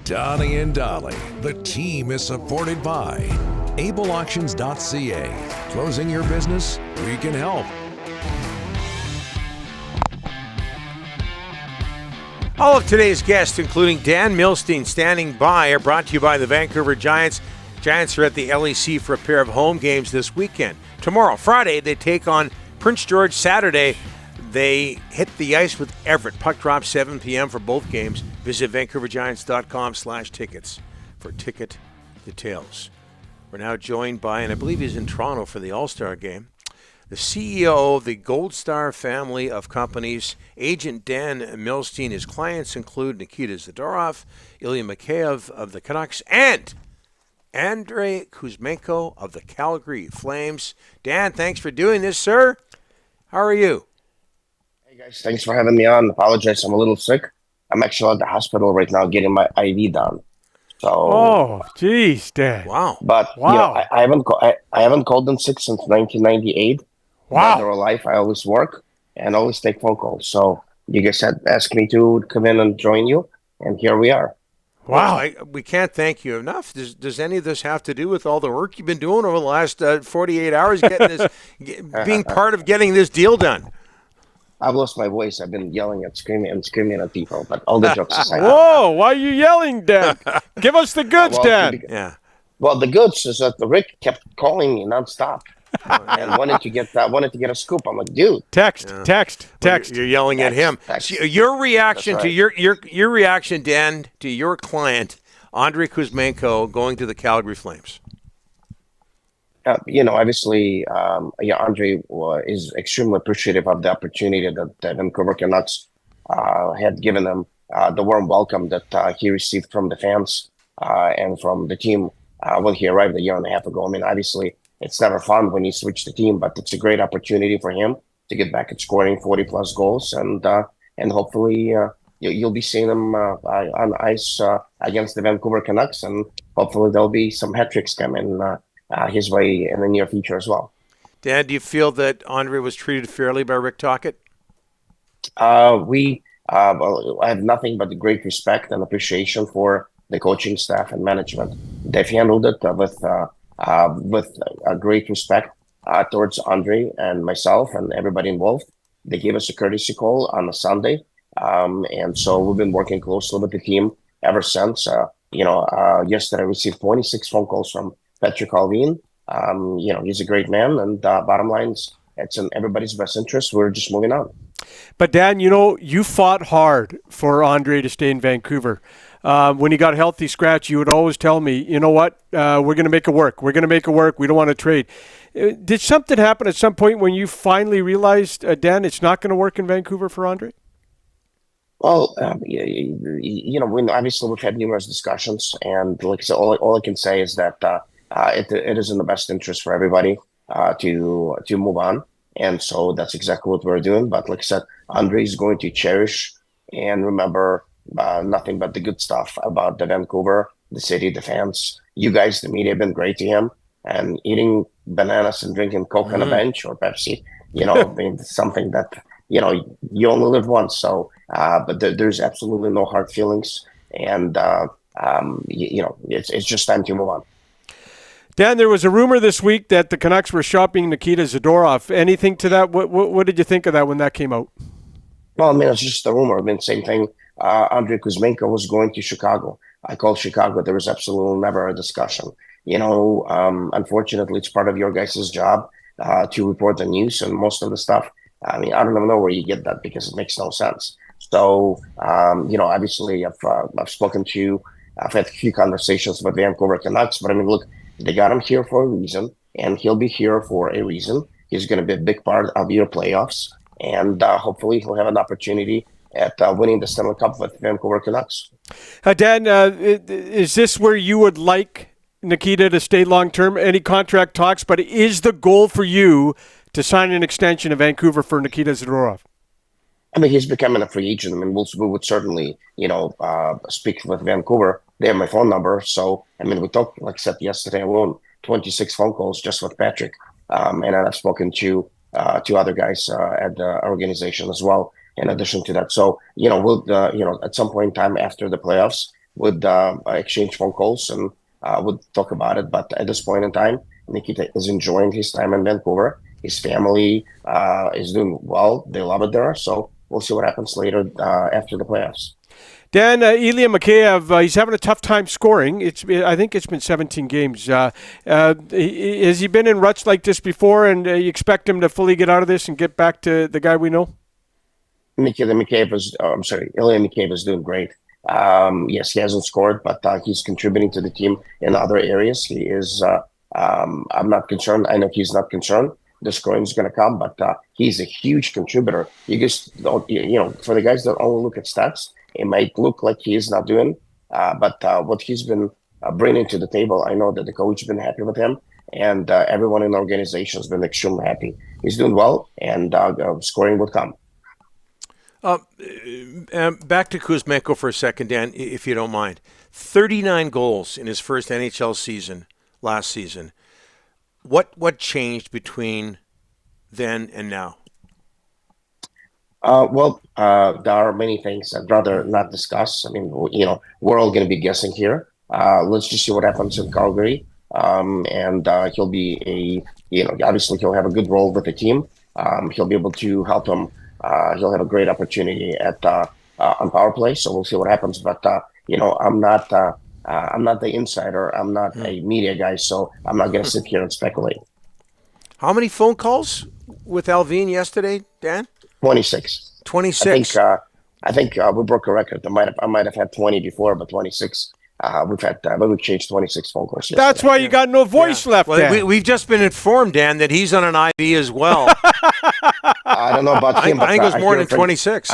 Donnie and Dolly. The team is supported by ableauctions.ca. Closing your business? We can help. All of today's guests, including Dan Milstein, standing by, are brought to you by the Vancouver Giants. Giants are at the LEC for a pair of home games this weekend. Tomorrow, Friday, they take on Prince George. Saturday, they hit the ice with Everett. Puck drop 7 p.m. for both games. Visit vancouvergiants.com/tickets for ticket details. We're now joined by, and I believe he's in Toronto for the All-Star game, the CEO of the Gold Star family of companies, Agent Dan Milstein. His clients include Nikita Zadorov, Ilya Mikheyev of the Canucks, and Andrei Kuzmenko of the Calgary Flames. Dan, thanks for doing this, sir. How are you? Hey, guys. Thanks for having me on. Apologize, I'm a little sick. I'm actually at the hospital right now getting my IV done. So, oh, geez, Dan. Wow. But wow. I haven't called in sick since 1998. Wow. Dead or alive, I always work and always take phone calls. So you guys had asked me to come in and join you, and here we are. Wow. Well, we can't thank you enough. Does any of this have to do with all the work you've been doing over the last 48 hours, getting this, being part of getting this deal done? I've lost my voice. I've been yelling and screaming at people, but all the jokes aside. Whoa, why are you yelling, Dan? Give us the goods, Dan. Yeah. Well, the goods is that Rick kept calling me nonstop and wanted to get a scoop. I'm like, dude. Text. Well, you're yelling at him. So your reaction to your reaction, Dan, to your client, Andrei Kuzmenko, going to the Calgary Flames. Obviously, Andrei is extremely appreciative of the opportunity that the Vancouver Canucks had given him, the warm welcome that he received from the fans and from the team when he arrived a year and a half ago. I mean, obviously, it's never fun when you switch the team, but it's a great opportunity for him to get back at scoring 40-plus goals, and hopefully you'll be seeing him on ice against the Vancouver Canucks, and hopefully there'll be some hat tricks coming his way in the near future as well. Dan, do you feel that Andrei was treated fairly by Rick Tocchet? I have nothing but great respect and appreciation for the coaching staff and management. They've handled it with a great respect towards Andrei and myself and everybody involved. They gave us a courtesy call on a Sunday, and so we've been working closely with the team ever since. Yesterday I received 26 phone calls from Patrick Alvin. He's a great man, and bottom line is it's in everybody's best interest. We're just moving on. But Dan, you fought hard for Andrei to stay in Vancouver. When he got healthy scratch, you would always tell me, you know what, we're going to make it work. We're going to make it work. We don't want to trade. Did something happen at some point when you finally realized, Dan, it's not going to work in Vancouver for Andrei? Well, obviously we've had numerous discussions, and like I said, all I can say is that it is in the best interest for everybody to move on, and so that's exactly what we're doing. But like I said, Andrei is going to cherish and remember nothing but the good stuff about the Vancouver, the city, the fans. You guys, the media, have been great to him, and eating bananas and drinking Coke on a bench or Pepsi, something that you only live once. So, but there's absolutely no hard feelings, and it's just time to move on. Dan, there was a rumor this week that the Canucks were shopping Nikita Zadorov. Anything to that? What did you think of that when that came out? Well, I mean, it's just a rumor. I mean, same thing. Andrei Kuzmenko was going to Chicago. I called Chicago. There was absolutely never a discussion. Unfortunately, it's part of your guys' job to report the news and most of the stuff. I mean, I don't even know where you get that because it makes no sense. So, obviously, I've had a few conversations with Vancouver Canucks, but I mean, look, they got him here for a reason, and he'll be here for a reason. He's going to be a big part of your playoffs, and hopefully he'll have an opportunity at winning the Stanley Cup with Vancouver Canucks. Dan, is this where you would like Nikita to stay long-term? Any contract talks, but is the goal for you to sign an extension in Vancouver for Nikita Zadorov? I mean, he's becoming a free agent. I mean, we would certainly, speak with Vancouver. They have my phone number. So, I mean, we talked, like I said, yesterday alone, 26 phone calls just with Patrick. And I've spoken to other guys at the organization as well, in addition to that. So, we'll, at some point in time after the playoffs, would exchange phone calls and would talk about it. But at this point in time, Nikita is enjoying his time in Vancouver. His family is doing well. They love it there. So we'll see what happens later after the playoffs. Dan, Ilya Mikheyev, he's having a tough time scoring. I think it's been 17 games. Has he been in ruts like this before, and you expect him to fully get out of this and get back to the guy we know? Ilya Mikheyev is doing great. Yes, he hasn't scored, but he's contributing to the team in other areas. He is. I'm not concerned. I know he's not concerned. The scoring is going to come, but he's a huge contributor. You just don't, for the guys that only look at stats, it might look like he is not doing. But what he's been bringing to the table, I know that the coach has been happy with him, and everyone in the organization has been extremely happy. He's doing well, and scoring will come. Back to Kuzmenko for a second, Dan, if you don't mind. 39 goals in his first NHL season last season. What changed between then and now? There are many things I'd rather not discuss. I mean, we're all going to be guessing here. Let's just see what happens in Calgary. And he'll be obviously he'll have a good role with the team. He'll be able to help him. He'll have a great opportunity on power play. So we'll see what happens. But I'm not the insider. I'm not a media guy, so I'm not going to sit here and speculate. How many phone calls with Alvin yesterday, Dan? 26. 26. I think we broke a record. I might have had 20 before, but 26. We've changed 26 phone calls yesterday. That's why you got no voice left, well, Dan. We've just been informed, Dan, that he's on an IV as well. I don't know about him. I think it was more than 26.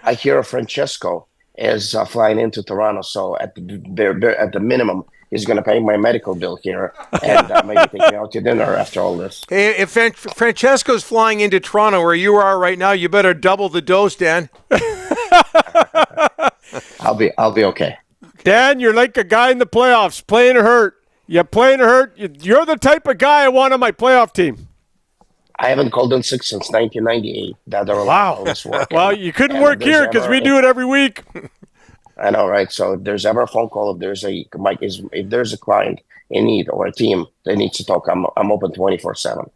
I hear Francesco is flying into Toronto, so at the minimum, he's going to pay my medical bill here and maybe take me out to dinner after all this. Hey, if Francesco's flying into Toronto where you are right now, you better double the dose, Dan. I'll be okay. Dan, you're like a guy in the playoffs, playing hurt. You're playing hurt. You're the type of guy I want on my playoff team. I haven't called in sick since 1998. Wow. Well, you couldn't work here because we do it every week. I know, right? So if there's ever a phone call, if there's a client in need or a team that needs to talk, I'm open 24/7.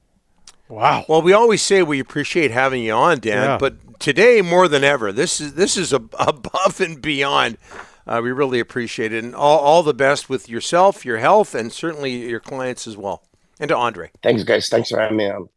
Wow. Well, we always say we appreciate having you on, Dan, but today more than ever, this is above and beyond. We really appreciate it, and all the best with yourself, your health, and certainly your clients as well. And to Andrei. Thanks, guys. Thanks for having me on.